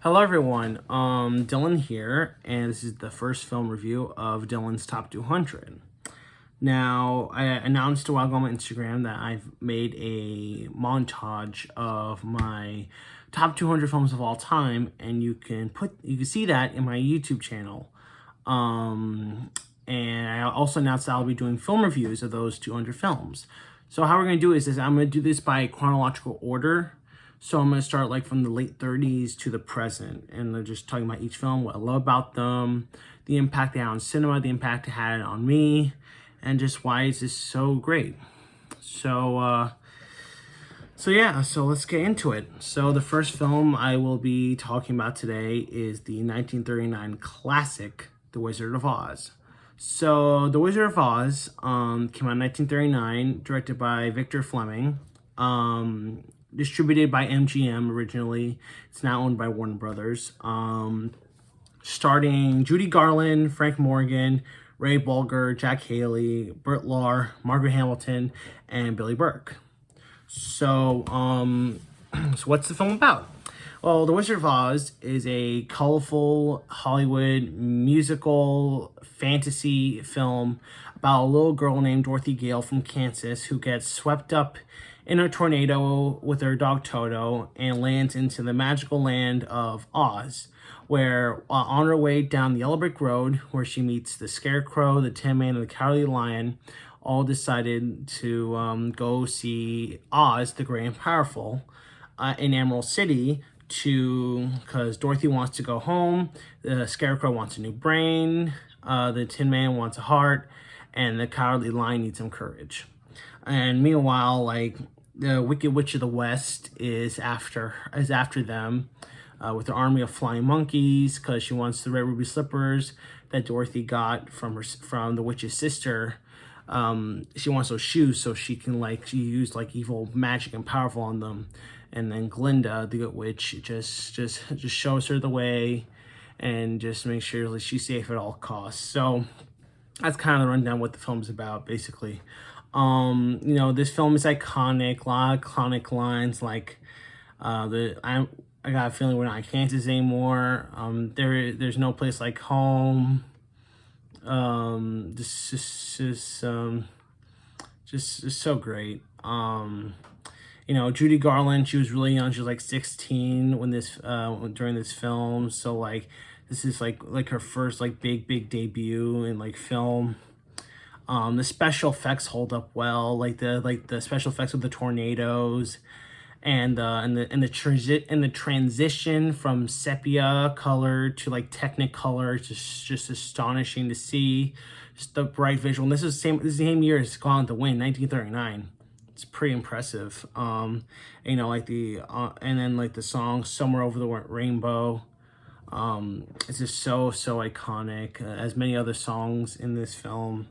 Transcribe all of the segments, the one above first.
Hello everyone, Dylan here, and this is the first film review of Dylan's Top 200. Now, I announced a while ago on my Instagram that I've made a montage of my top 200 films of all time, and you can see that in my YouTube channel. And I also announced that I'll be doing film reviews of those 200 films. So how we're going to do is I'm going to do this by chronological order. So I'm going to start like from the late 30s to the present, and they're just talking about each film, what I love about them, the impact they had on cinema, the impact it had on me, and just why it's just so great. So let's get into it. So the first film I will be talking about today is the 1939 classic, The Wizard of Oz. So The Wizard of Oz came out in 1939, directed by Victor Fleming. Distributed by MGM originally. It's now owned by Warner Brothers. Starring Judy Garland, Frank Morgan, Ray Bolger, Jack Haley, Burt Lahr, Margaret Hamilton, and Billy Burke. So what's the film about? Well, The Wizard of Oz is a colorful Hollywood musical fantasy film about a little girl named Dorothy Gale from Kansas who gets swept up in a tornado with her dog Toto and lands into the magical land of Oz, where on her way down the yellow brick road, where she meets the Scarecrow, the Tin Man, and the Cowardly Lion, all decided to go see Oz, the Great and Powerful, in Emerald City, because Dorothy wants to go home, the Scarecrow wants a new brain, the Tin Man wants a heart, and the Cowardly Lion needs some courage. And meanwhile, like, the Wicked Witch of the West is after them with her army of flying monkeys, because she wants the red ruby slippers that Dorothy got from the witch's sister. She wants those shoes so she can she used evil magic and powerful on them. And then Glinda, the good witch, just shows her the way and just makes sure she's safe at all costs. So that's kind of the rundown what the film's about, basically. This film is iconic, a lot of iconic lines like I got a feeling we're not in Kansas anymore. There's no place like home. Just so great. Judy Garland, she was really young. She was like 16 when during this film. So this is like her first big debut in film. The special effects hold up well, the special effects with the tornadoes, and the transition from sepia color to Technicolor, just astonishing to see. Just the bright visual. And this is the same year as Gone with the Wind, 1939. It's pretty impressive. And then the song "Somewhere Over the Rainbow." It's just so iconic, as many other songs in this film.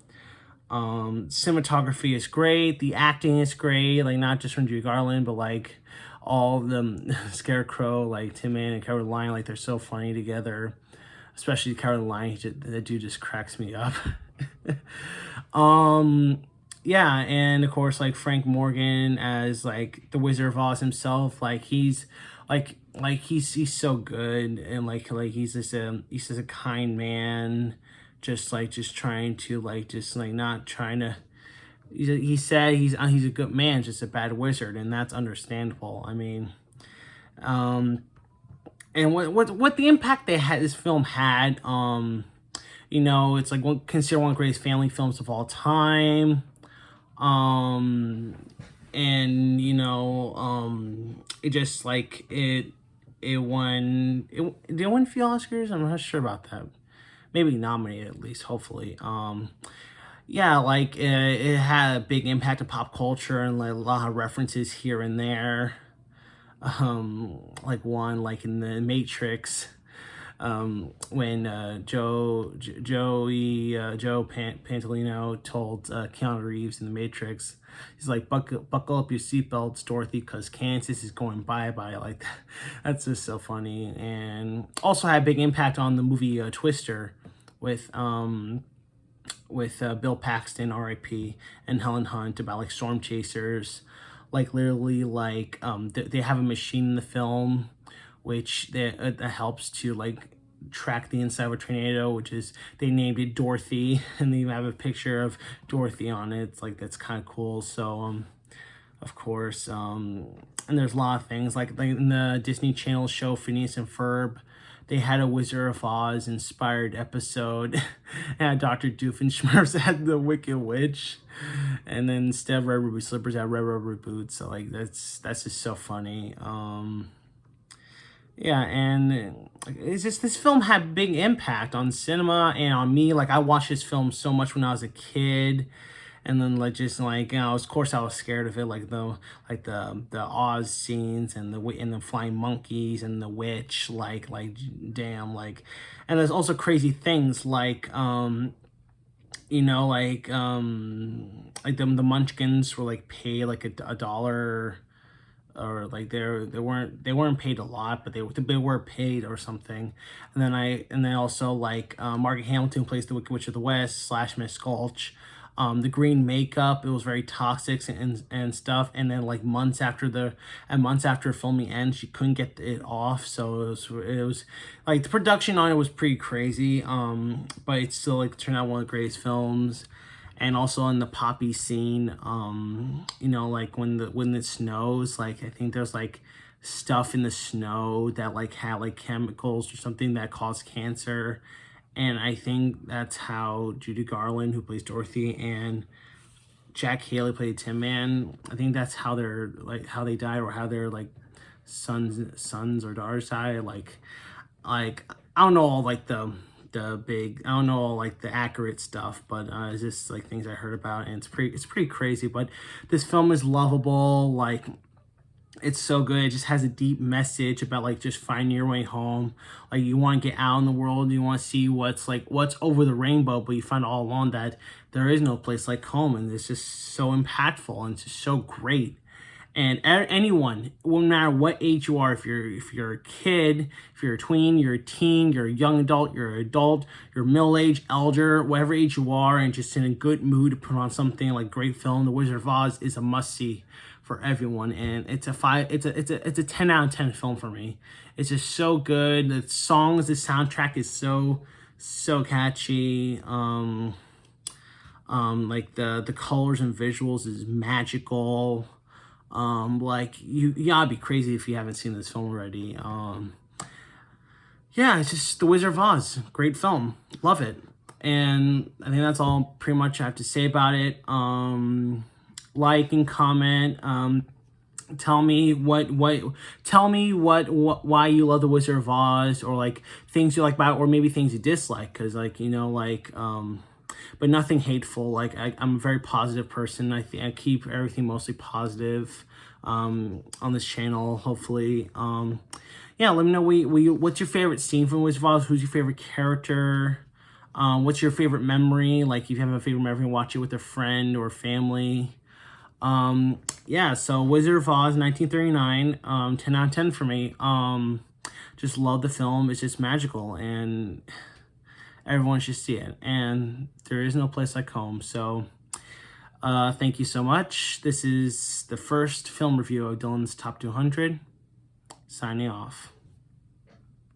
Cinematography is great. The acting is great. Not just from Judy Garland, but all of them, Scarecrow, Tin Man, and Cowardly Lion. They're so funny together. Especially Cowardly Lion. That dude just cracks me up. Yeah, and of course, Frank Morgan as the Wizard of Oz himself. He's so good, and he's just a kind man. Just trying to not trying to. He said he's a good man, just a bad wizard, and that's understandable. I mean, and what the impact this film had. It's considered one of the greatest family films of all time. It just it won. Did it win a few Oscars? I'm not sure about that. Maybe nominated at least, hopefully. It had a big impact on pop culture and a lot of references here and there. One in the Matrix, when Joe Pantoliano told Keanu Reeves in the Matrix, he's buckle up your seatbelts, Dorothy, because Kansas is going bye-bye. That's just so funny. And also had a big impact on the movie Twister, with Bill Paxton, R.I.P., and Helen Hunt, about storm chasers. Literally they have a machine in the film which that helps to like track the inside of a tornado, which is, they named it Dorothy, and they have a picture of Dorothy on it. It's like, that's kind of cool. So of course, and there's a lot of things like in the Disney Channel show Phineas and Ferb, they had a Wizard of Oz inspired episode. And Dr. Doofenshmirtz had the Wicked Witch, and then instead of red ruby slippers, had red rubber boots. So like that's just so funny. Yeah, and it's just, this film had big impact on cinema and on me. Like I watched this film so much when I was a kid, and then like just like, you know, of course I was scared of it, like the Oz scenes and the flying monkeys and the witch, like damn, like. And there's also crazy things like you know, like the Munchkins were like paid like a dollar, or like they weren't paid a lot, but they were paid or something. And then also like Margaret Hamilton plays the Wicked Witch of the West / Miss Gulch. The green makeup, it was very toxic and stuff. And then like months after filming ends, she couldn't get it off. So it was like the production on it was pretty crazy. But it still like turned out one of the greatest films. And also in the poppy scene, you know, like when it snows, like I think there's like stuff in the snow that like had like chemicals or something that cause cancer. And I think that's how Judy Garland, who plays Dorothy, and Jack Haley played Tin Man, I think that's how they're like, how they died, or how their like sons or daughters died. Like I don't know all like the big, I don't know all like the accurate stuff, but it's just like things I heard about, and it's pretty crazy. But this film is lovable. Like it's so good. It just has a deep message about like just finding your way home. Like you want to get out in the world, you want to see what's over the rainbow, but you find all along that there is no place like home, and it's just so impactful and it's just so great. And anyone, no matter what age you are, if you're a kid, if you're a tween, you're a teen, you're a young adult, you're an adult, you're middle-aged, elder, whatever age you are, and just in a good mood to put on something like great film, The Wizard of Oz is a must-see for everyone. And it's a 10 out of 10 film for me. It's just so good. The songs, the soundtrack is so catchy. Like the colors and visuals is magical. Like you gotta be crazy if you haven't seen this film already. Yeah, it's just The Wizard of Oz, great film, love it. And I think that's all pretty much I have to say about it. Like and comment. Tell me why you love The Wizard of Oz, or like things you like about it, or maybe things you dislike, because like, you know, like but nothing hateful. Like I'm a very positive person. I think I keep everything mostly positive on this channel, hopefully. Yeah, let me know what's your favorite scene from Wizard of Oz, who's your favorite character, what's your favorite memory, like if you have a favorite memory, watch it with a friend or family. Yeah, so Wizard of Oz 1939, 10 out of 10 for me. Just love the film. It's just magical, and everyone should see it, and there is no place like home. So thank you so much. This is the first film review of Dylan's Top 200. Signing off.